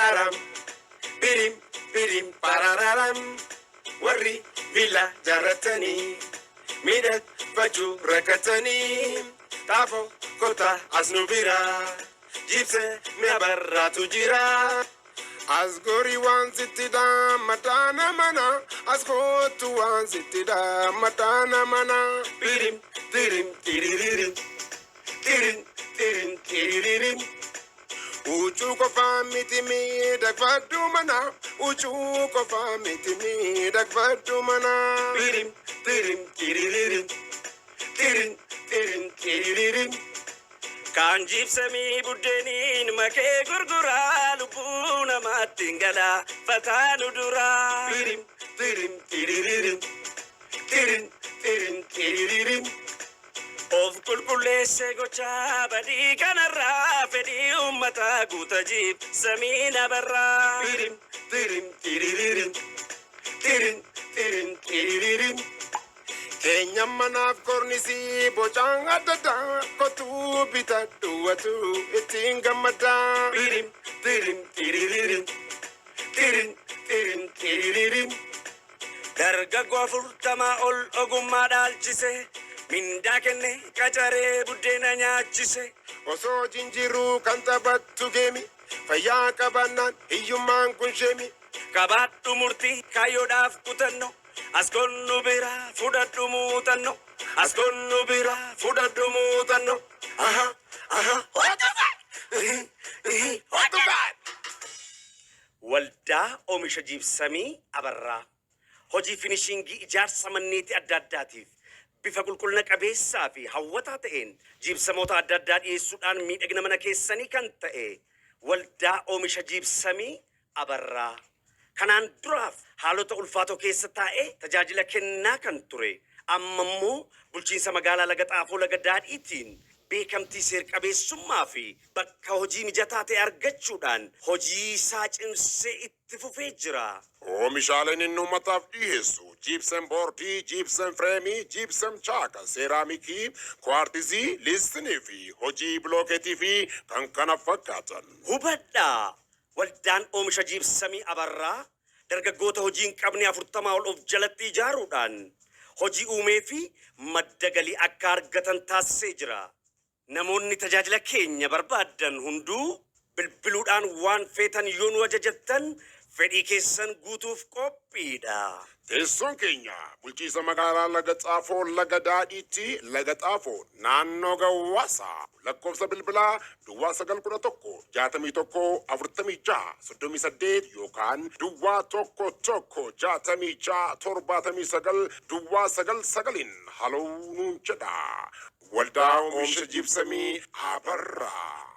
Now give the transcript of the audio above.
pararam, birim, birim, parararam. Warri villa jaratani, midat baju rakatani. Tafo kota asnubira, jipse me barra tujira. Asgori wanzitida matana mana, asgotu wanzitida matana mana. Birim, birim, tiririm, tirim, tirim, tiririm. Uchu ko famiti mi dagvadu mana, uchu ko famiti mi dagvadu mana. Birim, birim, tiririm, tirim, tirim, tiririm. Kanjib sami buddenin make gurgura lubuna matingala fatanu dura. Birim, birim, tiririm, tirim, tirim, tiririm. Of kulkulese gocha badi kanarra fedi ummata gutajib samina barra. Birim, birim, tiririm, tirim, tirim, tiririm. Kenya manaf kornisi bojanga dada kotu bitatu atu itinga mada. Birim, birim, tiririm, tirim, tirim, tiririm. Dargagoo furtama ol ogummaa dhaalchise mindaa kenne qacaree buddeena nyaachise. Osoo jinjiruu kan taphattu geemi fayyaa qabannaan hiyyummaan kun sheemi. Qabaadhu murtii kaayyoodhaaf kutanno as konnu bira fudhadhu muuxanno as konnu bira fudhadhu muuxanno. Aha aha what waldaa oomisha jiibsamii abarraa. Hojii finishingii ijaarsa manneetii adda addaatiif bifa qulqullina qabeessaa fi hawwataa ta'een jiibsamoota adda addaa dhiyeessuudhaan miidhagina mana keessanii kan ta'e waldaa oomisha jiibsamii abarraa. Kanaan duraaf haalota ulfaatoo keessa taa'ee tajaajila kennaa kan ture. Amma immoo bulchiinsa magaalaa Laga Xaafoo Laga Daadhiitiin beekamtii seer-qabeessummaa fi bakka hojii mijataa ta'e argachuudhaan hojii isaa cimsee itti fufee jira. Oomishaaleen inni uummataaf dhiyeessu jiibsam boordii, jiibsam fireemii, jiibsam chaaka, seeraamikii, kwaartizii, liistinii fi hojii bilookeetii fi kan kana fakkaatan. Hubadhaa waldaan oomisha jiibsamii abarraa dargaggoota hojii hin qabne 40 ol of jalatti ijaaruudhaan hojii uumee fi madda galii akka argatan taasisee jira. Namoonni tajaajila keenya barbaadan hunduu bilbiluudhaan waan feetan yoo nu ajajattan fedhii keessan guutuuf qophiidha. Teessoon keenya bulchiinsa magaalaa Laga Xaafoo Laga Daadhiitti Laga Xaafoo naannoo Gawwaasaa lakkoofsa bilbilaa Duwwaa 911 61 46 38 yookaan Duwwaa 11 66 79 Duwwaa 99 haloo nuun jedha. Waldaa oomisha jiibsamii abarraa.